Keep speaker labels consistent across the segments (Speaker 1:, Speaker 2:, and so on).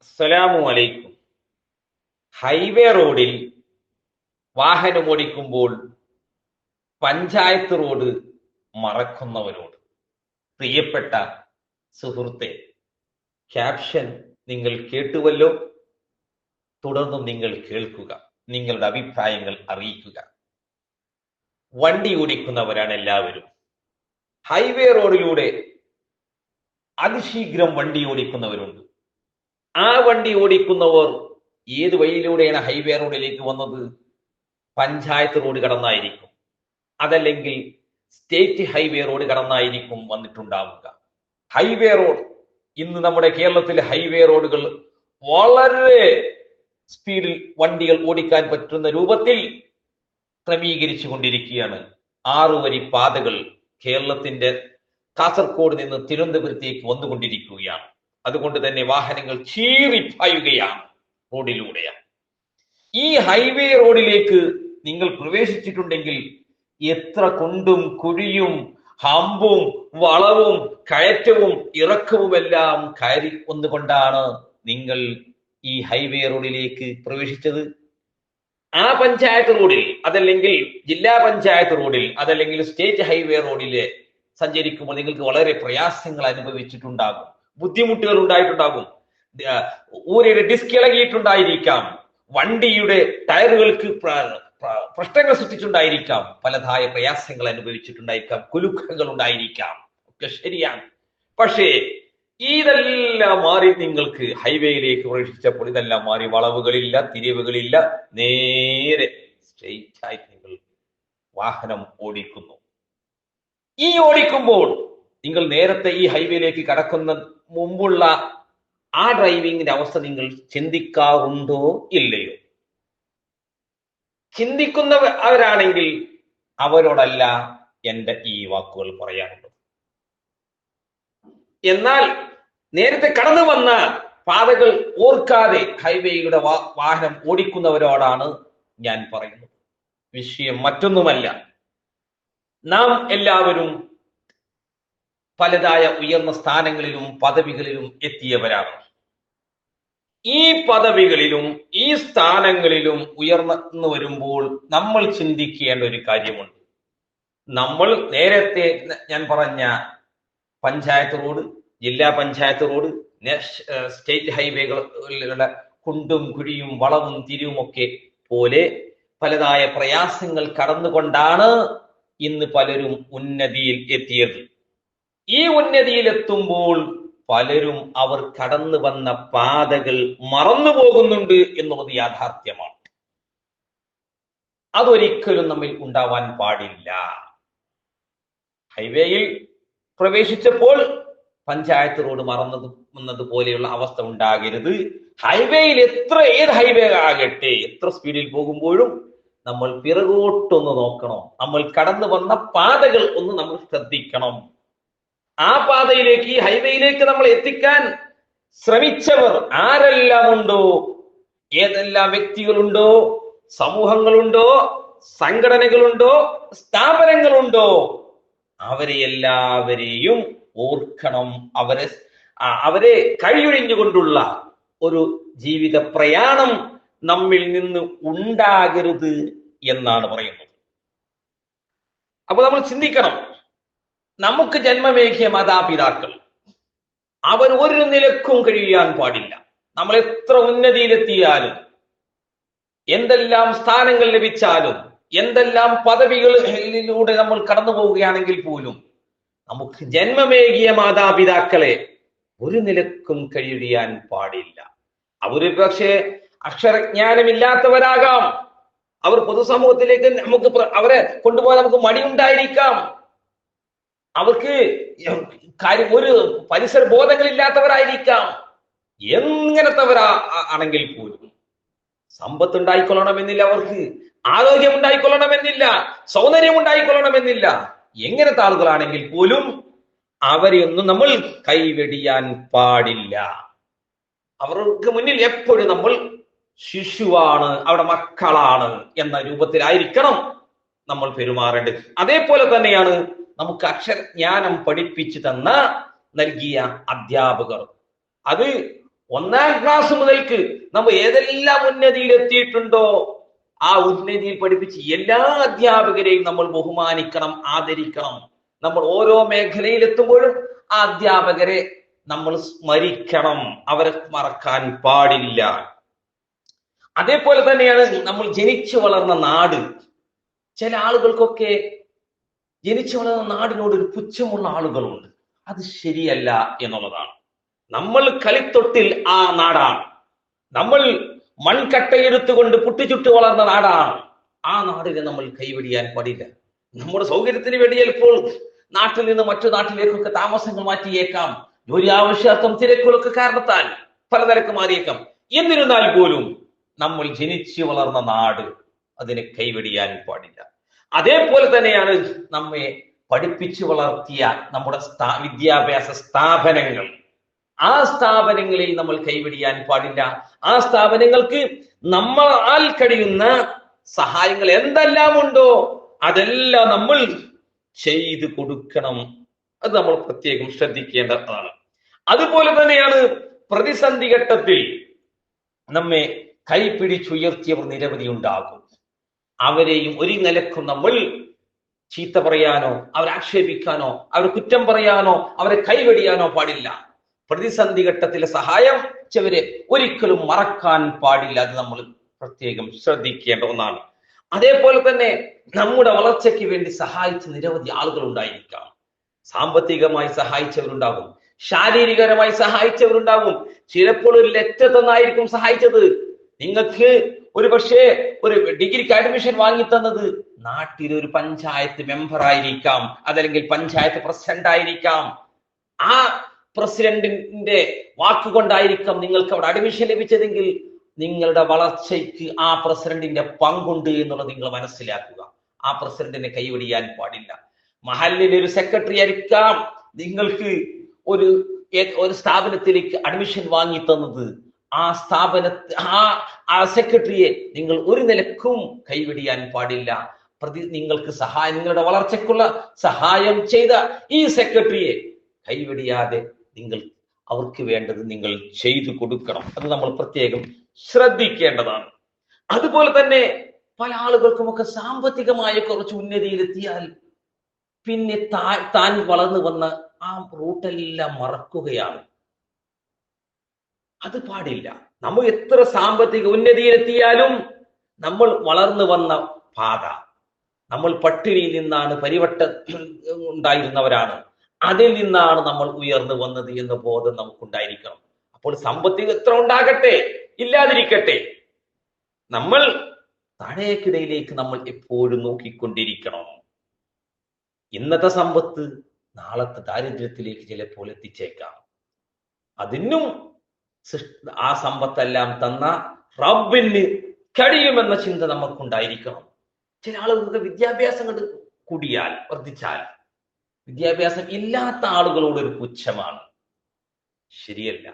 Speaker 1: അസ്സലാമു അലൈക്കും. ഹൈവേ റോഡിൽ വാഹനം ഓടിക്കുമ്പോൾ പഞ്ചായത്ത് റോഡ് മറക്കുന്നവരോട്, പ്രിയപ്പെട്ട സുഹൃത്തെ, ക്യാപ്ഷൻ നിങ്ങൾ കേട്ടുവല്ലോ. തുടർന്നും നിങ്ങൾ കേൾക്കുക, നിങ്ങളുടെ അഭിപ്രായങ്ങൾ അറിയിക്കുക. വണ്ടി ഓടിക്കുന്നവരാണ് എല്ലാവരും. ഹൈവേ റോഡിലൂടെ അതിശീഘ്രം വണ്ടി ഓടിക്കുന്നവരുണ്ട്. ആ വണ്ടി ഓടിക്കുന്നവർ ഏത് വഴിയിലൂടെയാണ് ഹൈവേ റോഡിലേക്ക് വന്നത്? പഞ്ചായത്ത് റോഡ് കടന്നായിരിക്കും, അതല്ലെങ്കിൽ സ്റ്റേറ്റ് ഹൈവേ റോഡ് കടന്നായിരിക്കും വന്നിട്ടുണ്ടാവുക. ഹൈവേ റോഡ് ഇന്ന് നമ്മുടെ കേരളത്തിലെ ഹൈവേ റോഡുകൾ വളരെ സ്പീഡിൽ വണ്ടികൾ ഓടിക്കാൻ പറ്റുന്ന രൂപത്തിൽ ക്രമീകരിച്ചു കൊണ്ടിരിക്കുകയാണ്. 6 വരി പാതകൾ കേരളത്തിന്റെ കാസർഗോഡ് നിന്ന് തിരുവനന്തപുരത്തേക്ക് വന്നുകൊണ്ടിരിക്കുകയാണ്. അതുകൊണ്ട് തന്നെ വാഹനങ്ങൾ ചീറിപ്പായുകയാണ് റോഡിലൂടെയാണ്. ഈ ഹൈവേ റോഡിലേക്ക് നിങ്ങൾ പ്രവേശിച്ചിട്ടുണ്ടെങ്കിൽ എത്ര കുണ്ടും കുഴിയും ഹമ്പും വളവും കയറ്റവും ഇറക്കവുമെല്ലാം കയറി ഒന്നുകൊണ്ടാണ് നിങ്ങൾ ഈ ഹൈവേ റോഡിലേക്ക് പ്രവേശിച്ചത്. ആ പഞ്ചായത്ത് റോഡിൽ, അതല്ലെങ്കിൽ ജില്ലാ പഞ്ചായത്ത് റോഡിൽ, അതല്ലെങ്കിൽ സ്റ്റേറ്റ് ഹൈവേ റോഡില് സഞ്ചരിക്കുമ്പോൾ നിങ്ങൾക്ക് വളരെ പ്രയാസങ്ങൾ അനുഭവിച്ചിട്ടുണ്ടാകും, ബുദ്ധിമുട്ടുകൾ ഉണ്ടായിട്ടുണ്ടാകും. ഊരയുടെ ഡിസ്ക് ഇളകിയിട്ടുണ്ടായിരിക്കാം, വണ്ടിയുടെ ടയറുകൾക്ക് പ്രശ്നങ്ങൾ സൃഷ്ടിച്ചിട്ടുണ്ടായിരിക്കാം, പലതായ പ്രയാസങ്ങൾ അനുഭവിച്ചിട്ടുണ്ടായിരിക്കാം, കുലുക്കങ്ങൾ ഉണ്ടായിരിക്കാം, ഒക്കെ ശരിയാണ്. പക്ഷേ ഇതെല്ലാം മാറി നിങ്ങൾക്ക് ഹൈവേയിലേക്ക് പ്രവേശിച്ചപ്പോൾ ഇതെല്ലാം മാറി, വളവുകളില്ല, തിരിവുകളില്ല, നേരെ സ്ട്രെയിറ്റ് ആയിട്ട് നിങ്ങൾ വാഹനം ഓടിക്കുന്നു. ഈ ഓടിക്കുമ്പോൾ നിങ്ങൾ നേരത്തെ ഈ ഹൈവേയിലേക്ക് കടക്കുന്ന മുമ്പുള്ള ആ ഡ്രൈവിങ്ങിന്റെ അവസ്ഥ നിങ്ങൾ ചിന്തിക്കാറുണ്ടോ ഇല്ലയോ? ചിന്തിക്കുന്നവരാണെങ്കിൽ അവരോടല്ല എൻ്റെ ഈ വാക്കുകൾ പറയാനുള്ളത്. എന്നാൽ നേരത്തെ കടന്നു വന്ന പാതകൾ ഓർക്കാതെ ഹൈവേയുടെ വാഹനം ഓടിക്കുന്നവരോടാണ് ഞാൻ പറയുന്നത്. വിഷയം മറ്റൊന്നുമല്ല, നാം എല്ലാവരും പലതായ ഉയർന്ന സ്ഥാനങ്ങളിലും പദവികളിലും എത്തിയവരാണ്. ഈ പദവികളിലും ഈ സ്ഥാനങ്ങളിലും ഉയർന്നു വരുമ്പോൾ നമ്മൾ ചിന്തിക്കേണ്ട ഒരു കാര്യമുണ്ട്. നമ്മൾ നേരത്തെ ഞാൻ പറഞ്ഞ പഞ്ചായത്ത് റോഡ്, ജില്ലാ പഞ്ചായത്ത് റോഡ്, സ്റ്റേറ്റ് ഹൈവേകളുടെ കുണ്ടും കുഴിയും വളവും തിരിവും ഒക്കെ പോലെ പലതായ പ്രയാസങ്ങൾ കടന്നുകൊണ്ടാണ് ഇന്ന് പലരും ഉന്നതിയിൽ എത്തിയത്. ഈ ഉന്നതിയിലെത്തുമ്പോൾ പലരും അവർ കടന്നു വന്ന പാതകൾ മറന്നു പോകുന്നുണ്ട് എന്നുള്ളത് യാഥാർത്ഥ്യമാണ്. അതൊരിക്കലും നമ്മിൽ ഉണ്ടാവാൻ പാടില്ല. ഹൈവേയിൽ പ്രവേശിച്ചപ്പോൾ പഞ്ചായത്ത് റോഡ് മറന്നതുപോലെയുള്ള അവസ്ഥ ഉണ്ടാകരുത്. ഹൈവേയിൽ ഏത് ഹൈവേ ആകട്ടെ, എത്ര സ്പീഡിൽ പോകുമ്പോഴും നമ്മൾ പിറകോട്ടൊന്ന് നോക്കണം. നമ്മൾ കടന്നു വന്ന പാതകൾ ഒന്ന് നമ്മൾ ശ്രദ്ധിക്കണം. ആ പാതയിലേക്ക്, ഈ ഹൈവേയിലേക്ക് നമ്മൾ എത്തിക്കാൻ ശ്രമിച്ചവർ ആരെല്ലാം ഉണ്ടോ, ഏതെല്ലാം വ്യക്തികളുണ്ടോ, സമൂഹങ്ങളുണ്ടോ, സംഘടനകളുണ്ടോ, സ്ഥാപനങ്ങളുണ്ടോ, അവരെ എല്ലാവരെയും ഓർക്കണം. അവരെ കൈയൊഴിഞ്ഞുകൊണ്ടുള്ള ഒരു ജീവിത പ്രയാണം നമ്മിൽ നിന്ന് ഉണ്ടാകരുത് എന്നാണ് പറയുന്നത്. അപ്പൊ നമ്മൾ ചിന്തിക്കണം, നമുക്ക് ജന്മമേകിയ മാതാപിതാക്കൾ അവർ ഒരു നിലക്കും കഴിയാൻ പാടില്ല. നമ്മൾ എത്ര ഉന്നതിയിലെത്തിയാലും, എന്തെല്ലാം സ്ഥാനങ്ങൾ ലഭിച്ചാലും, എന്തെല്ലാം പദവികളിലൂടെ നമ്മൾ കടന്നു പോവുകയാണെങ്കിൽ പോലും നമുക്ക് ജന്മമേകിയ മാതാപിതാക്കളെ ഒരു നിലക്കും കഴിയാൻ പാടില്ല. അവര് പക്ഷേ അക്ഷരജ്ഞാനമില്ലാത്തവരാകാം. അവർ പൊതുസമൂഹത്തിലേക്ക് അവരെ കൊണ്ടുപോകാൻ നമുക്ക് മടിയുണ്ടായിരിക്കാം. അവർക്ക് ഒരു പരിസര ബോധങ്ങളില്ലാത്തവരായിരിക്കാം. എങ്ങനത്തവരാണെങ്കിൽ പോലും സമ്പത്ത് ഉണ്ടായിക്കൊള്ളണമെന്നില്ല, അവർക്ക് ആരോഗ്യം ഉണ്ടായിക്കൊള്ളണമെന്നില്ല, സൗന്ദര്യം ഉണ്ടായിക്കൊള്ളണമെന്നില്ല. എങ്ങനത്തെ ആളുകളാണെങ്കിൽ പോലും അവരെയൊന്നും നമ്മൾ കൈവെടിയാൻ പാടില്ല. അവർക്ക് മുന്നിൽ എപ്പോഴും നമ്മൾ ശിശുവാണ്, അവിടെ മക്കളാണ് എന്ന രൂപത്തിലായിരിക്കണം നമ്മൾ പെരുമാറേണ്ടത്. അതേപോലെ തന്നെയാണ് നമുക്ക് അക്ഷരജ്ഞാനം പഠിപ്പിച്ചു നൽകിയ അധ്യാപകർ. അത് ഒന്നാം ക്ലാസ് മുതൽക്ക് നമ്മൾ ഏതെല്ലാം ഉന്നതിയിൽ എത്തിയിട്ടുണ്ടോ ആ ഉന്നതിയിൽ പഠിപ്പിച്ച് എല്ലാ അധ്യാപകരെയും നമ്മൾ ബഹുമാനിക്കണം, ആദരിക്കണം. നമ്മൾ ഓരോ മേഖലയിൽ എത്തുമ്പോഴും ആ അധ്യാപകരെ നമ്മൾ സ്മരിക്കണം, അവരെ മറക്കാൻ പാടില്ല. അതേപോലെ തന്നെയാണ് നമ്മൾ ജനിച്ചു വളർന്ന നാട്. ചില ആളുകൾക്കൊക്കെ ജനിച്ചു വളർന്ന നാടിനോട് ഒരു പുച്ഛമുള്ള ആളുകളുണ്ട്. അത് ശരിയല്ല എന്നുള്ളതാണ്. നമ്മൾ കളിത്തൊട്ടിൽ ആ നാടാണ്. നമ്മൾ മൺകട്ടയെടുത്തുകൊണ്ട് പുട്ടിച്ചുട്ട് വളർന്ന നാടാണ്. ആ നാടിനെ നമ്മൾ കൈവെടിയാൻ പാടില്ല. നമ്മുടെ സൗകര്യത്തിന് വേണ്ടി ചിലപ്പോൾ നാട്ടിൽ നിന്ന് മറ്റു നാട്ടിലേക്കൊക്കെ താമസങ്ങൾ മാറ്റിയേക്കാം. ജോലി ആവശ്യാർത്ഥം തിരക്കുകളൊക്കെ കാരണത്താൽ പലതരക്ക് മാറിയേക്കാം. എന്നിരുന്നാൽ പോലും നമ്മൾ ജനിച്ചു വളർന്ന നാട്, അതിനെ കൈവെടിയാൻ പാടില്ല. അതേപോലെ തന്നെയാണ് നമ്മെ പഠിപ്പിച്ചു വളർത്തിയ നമ്മുടെ വിദ്യാഭ്യാസ സ്ഥാപനങ്ങൾ. ആ സ്ഥാപനങ്ങളിൽ നമ്മൾ കൈവെടിയാൻ പാടില്ല. ആ സ്ഥാപനങ്ങൾക്ക് നമ്മളാൽ കഴിയുന്ന സഹായങ്ങൾ എന്തെല്ലാം ഉണ്ടോ അതെല്ലാം നമ്മൾ ചെയ്തു കൊടുക്കണം. അത് നമ്മൾ പ്രത്യേകം ശ്രദ്ധിക്കേണ്ടതാണ്. അതുപോലെ തന്നെയാണ് പ്രതിസന്ധി ഘട്ടത്തിൽ നമ്മെ കൈപിടിച്ചുയർത്തിയവർ നിരവധി ഉണ്ടാകും. അവരെയും ഒരു നിലക്കും നമ്മൾ ചീത്ത പറയാനോ അവരെ ആക്ഷേപിക്കാനോ അവരെ കുറ്റം പറയാനോ അവരെ കൈവെടിയാനോ പാടില്ല. പ്രതിസന്ധി ഘട്ടത്തിലെ സഹായം ചെയ്തവരെ ഒരിക്കലും മറക്കാൻ പാടില്ല. അത് നമ്മൾ പ്രത്യേകം ശ്രദ്ധിക്കേണ്ട ഒന്നാണ്. അതേപോലെ തന്നെ നമ്മുടെ വളർച്ചയ്ക്ക് വേണ്ടി സഹായിച്ച നിരവധി ആളുകൾ ഉണ്ടായിരിക്കാം. സാമ്പത്തികമായി സഹായിച്ചവരുണ്ടാകും, ശാരീരികരമായി സഹായിച്ചവരുണ്ടാകും. ചിലപ്പോൾ ഒരു ലെറ്റർ തന്നായിരിക്കും സഹായിച്ചത്. നിങ്ങൾക്ക് ഒരു പക്ഷേ ഒരു ഡിഗ്രിക്ക് അഡ്മിഷൻ വാങ്ങി തന്നത് നാട്ടിലെ ഒരു പഞ്ചായത്ത് മെമ്പർ ആയിരിക്കാം, അതല്ലെങ്കിൽ പഞ്ചായത്ത് പ്രസിഡന്റ് ആയിരിക്കാം. ആ പ്രസിഡന്റിന്റെ വാക്കുകൊണ്ടായിരിക്കാം നിങ്ങൾക്ക് അവിടെ അഡ്മിഷൻ ലഭിച്ചതെങ്കിൽ നിങ്ങളുടെ വളർച്ചയ്ക്ക് ആ പ്രസിഡന്റിന്റെ പങ്കുണ്ട് എന്നുള്ളത് നിങ്ങൾ മനസ്സിലാക്കുക. ആ പ്രസിഡന്റിനെ കൈവെടിയാൻ പാടില്ല. മഹല്ലിലെ ഒരു സെക്രട്ടറി ആയിരിക്കാം നിങ്ങൾക്ക് ഒരു സ്ഥാപനത്തിലേക്ക് അഡ്മിഷൻ വാങ്ങി തന്നത്. ആ ആ സെക്രട്ടറിയെ നിങ്ങൾ ഒരു നിലക്കും കൈവെടിയാൻ പാടില്ല. നിങ്ങൾക്ക് നിങ്ങളുടെ വളർച്ചയ്ക്കുള്ള സഹായം ചെയ്ത ഈ സെക്രട്ടറിയെ കൈവെടിയാതെ നിങ്ങൾ അവർക്ക് വേണ്ടത് നിങ്ങൾ ചെയ്തു കൊടുക്കണം. അത് നമ്മൾ പ്രത്യേകം ശ്രദ്ധിക്കേണ്ടതാണ്. അതുപോലെ തന്നെ പല ആളുകൾക്കുമൊക്കെ സാമ്പത്തികമായ കുറച്ച് ഉന്നതിയിലെത്തിയാൽ പിന്നെ താൻ വളർന്നു വന്ന ആ റൂട്ടെല്ലാം മറക്കുകയാണ്. അത് പാടില്ല. നമ്മൾ എത്ര സാമ്പത്തിക ഉന്നതിയിലെത്തിയാലും നമ്മൾ വളർന്നു വന്ന പാത, നമ്മൾ പട്ടിണിയിൽ നിന്നാണ് പരിവട്ട ഉണ്ടായിരുന്നവരാണ്, അതിൽ നിന്നാണ് നമ്മൾ ഉയർന്നു വന്നത് എന്ന ബോധം നമുക്കുണ്ടായിരിക്കണം. അപ്പോൾ സമ്പത്ത് എത്ര ഉണ്ടാകട്ടെ, ഇല്ലാതിരിക്കട്ടെ, നമ്മൾ താഴേക്കിടയിലേക്ക് നമ്മൾ എപ്പോഴും നോക്കിക്കൊണ്ടിരിക്കണം. ഇന്നത്തെ സമ്പത്ത് നാളത്തെ ദാരിദ്ര്യത്തിലേക്ക് ചിലപ്പോൾ എത്തിച്ചേക്കാം. അതിനും ആ സമ്പത്തെല്ലാം തന്ന റബ്ബിന് കഴിയുമെന്ന ചിന്ത നമുക്കുണ്ടായിരിക്കണം. ചില ആളുകൾക്ക് വിദ്യാഭ്യാസം കൊണ്ട് കൂടിയാൽ വർദ്ധിച്ചാൽ വിദ്യാഭ്യാസം ഇല്ലാത്ത ആളുകളോട് ഒരു പുച്ഛമാണ്. ശരിയല്ല.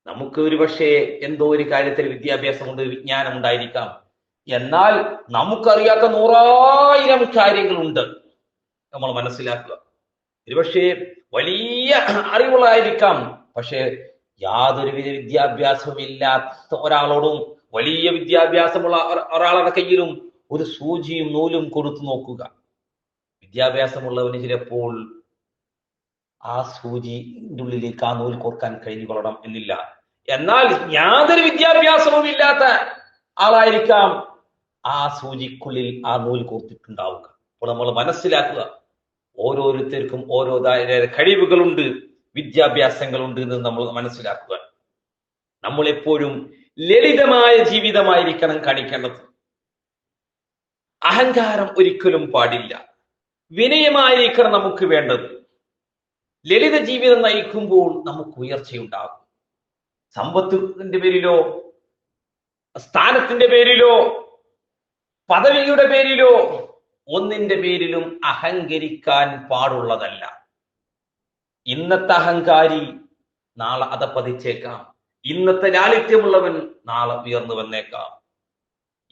Speaker 1: നമുക്ക് ഒരു പക്ഷേ എന്തോ ഒരു കാര്യത്തിൽ വിദ്യാഭ്യാസം കൊണ്ട് വിജ്ഞാനം ഉണ്ടായിരിക്കാം, എന്നാൽ നമുക്കറിയാത്ത 100,000 കാര്യങ്ങളുണ്ട്. നമ്മൾ മനസ്സിലാക്കുക. ഒരുപക്ഷെ വലിയ അറിവുകളായിരിക്കാം, പക്ഷെ യാതൊരുവിധ വിദ്യാഭ്യാസവും ഇല്ലാത്ത ഒരാളോടും വലിയ വിദ്യാഭ്യാസമുള്ള ഒരാളുടെ കയ്യിലും ഒരു സൂചിയും നൂലും കൊടുത്തു നോക്കുക. വിദ്യാഭ്യാസമുള്ളവന് ചിലപ്പോൾ ആ സൂചിന്റെ ഉള്ളിലേക്ക് ആ നൂൽ കോർക്കാൻ കഴിഞ്ഞുകൊള്ളണം എന്നില്ല. എന്നാൽ യാതൊരു വിദ്യാഭ്യാസവും ഇല്ലാത്ത ആളായിരിക്കാം ആ സൂചിക്കുള്ളിൽ ആ നൂൽ കോർത്തിട്ടുണ്ടാവുക. അപ്പോൾ നമ്മൾ മനസ്സിലാക്കുക, ഓരോരുത്തർക്കും ഓരോ കഴിവുകളുണ്ട്, വിദ്യാഭ്യാസങ്ങളുണ്ട് എന്ന് നമ്മൾ മനസ്സിലാക്കുക. നമ്മൾ എപ്പോഴും ലളിതമായ ജീവിതമായിരിക്കണം കാണിക്കേണ്ടത്. അഹങ്കാരം ഒരിക്കലും പാടില്ല. വിനയമായിരിക്കണം നമുക്ക് വേണ്ടത്. ലളിത ജീവിതം നയിക്കുമ്പോൾ നമുക്ക് ഉയർച്ചയുണ്ടാകും. സമ്പത്തിന്റെ പേരിലോ സ്ഥാനത്തിന്റെ പേരിലോ പദവിയുടെ പേരിലോ ഒന്നിന്റെ പേരിലും അഹങ്കരിക്കാൻ പാടുള്ളതല്ല. ഇന്നത്തെ അഹങ്കാരി നാളെ അധപ്പതിച്ചേക്കാം. ഇന്നത്തെ ലാളിത്യമുള്ളവൻ നാളെ ഉയർന്നു വന്നേക്കാം.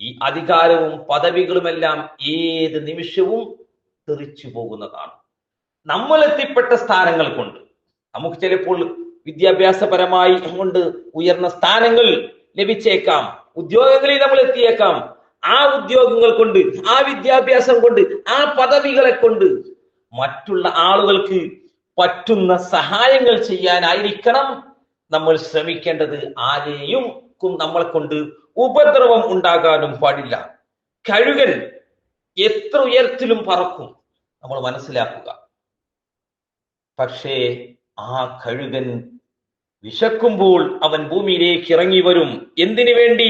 Speaker 1: ഈ അധികാരവും പദവികളുമെല്ലാം ഏത് നിമിഷവും തെറിച്ചു പോകുന്നതാണ്. നമ്മൾ എത്തിപ്പെട്ട സ്ഥാനങ്ങൾ കൊണ്ട് നമുക്ക് ചിലപ്പോൾ വിദ്യാഭ്യാസപരമായി കൊണ്ട് ഉയർന്ന സ്ഥാനങ്ങൾ ലഭിച്ചേക്കാം, ഉദ്യോഗങ്ങളിൽ നമ്മൾ എത്തിയേക്കാം. ആ ഉദ്യോഗങ്ങൾ കൊണ്ട്, ആ വിദ്യാഭ്യാസം കൊണ്ട്, ആ പദവികളെ കൊണ്ട് മറ്റുള്ള ആളുകൾക്ക് പറ്റുന്ന സഹായങ്ങൾ ചെയ്യാനായിരിക്കണം നമ്മൾ ശ്രമിക്കേണ്ടത്. ആരെയും നമ്മളെ കൊണ്ട് ഉപദ്രവം ഉണ്ടാകാനും പാടില്ല. കഴുകൻ എത്ര ഉയരത്തിലും പറക്കും, നമ്മൾ മനസ്സിലാക്കുക. പക്ഷേ ആ കഴുകൻ വിശക്കുമ്പോൾ അവൻ ഭൂമിയിലേക്ക് ഇറങ്ങി വരും. എന്തിനു വേണ്ടി?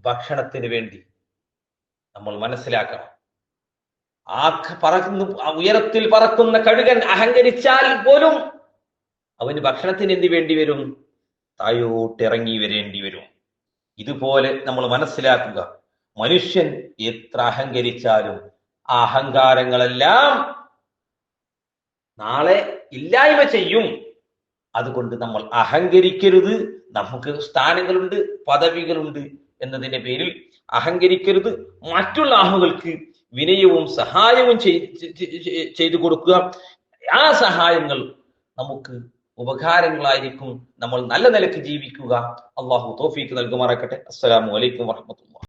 Speaker 1: ഭക്ഷണത്തിന് വേണ്ടി. നമ്മൾ മനസ്സിലാക്കണം. ഉയരത്തിൽ പറക്കുന്ന കഴുകൻ അഹങ്കരിച്ചാൽ പോലും അവന് ഭക്ഷണത്തിന് എന്ത് വേണ്ടി വരും? താഴോട്ടിറങ്ങി വരേണ്ടി വരും. ഇതുപോലെ നമ്മൾ മനസ്സിലാക്കുക, മനുഷ്യൻ എത്ര അഹങ്കരിച്ചാലും ആ അഹങ്കാരങ്ങളെല്ലാം നാളെ ഇല്ലായ്മ ചെയ്യും. അതുകൊണ്ട് നമ്മൾ അഹങ്കരിക്കരുത്. നമുക്ക് സ്ഥാനങ്ങളുണ്ട്, പദവികളുണ്ട് എന്നതിന്റെ പേരിൽ അഹങ്കരിക്കരുത്. മറ്റുള്ള ആളുകൾക്ക് വിനയവും സഹായവും ചെയ്തു കൊടുക്കുക. ആ സഹായങ്ങൾ നമുക്ക് ഉപകാരങ്ങളായിരിക്കും. നമ്മൾ നല്ല നിലക്ക് ജീവിക്കുക. അള്ളാഹു തൗഫീഖ് നൽകുമാറാക്കട്ടെ. അസ്സലാമു അലൈക്കും വറഹ്മത്തുള്ളാഹി.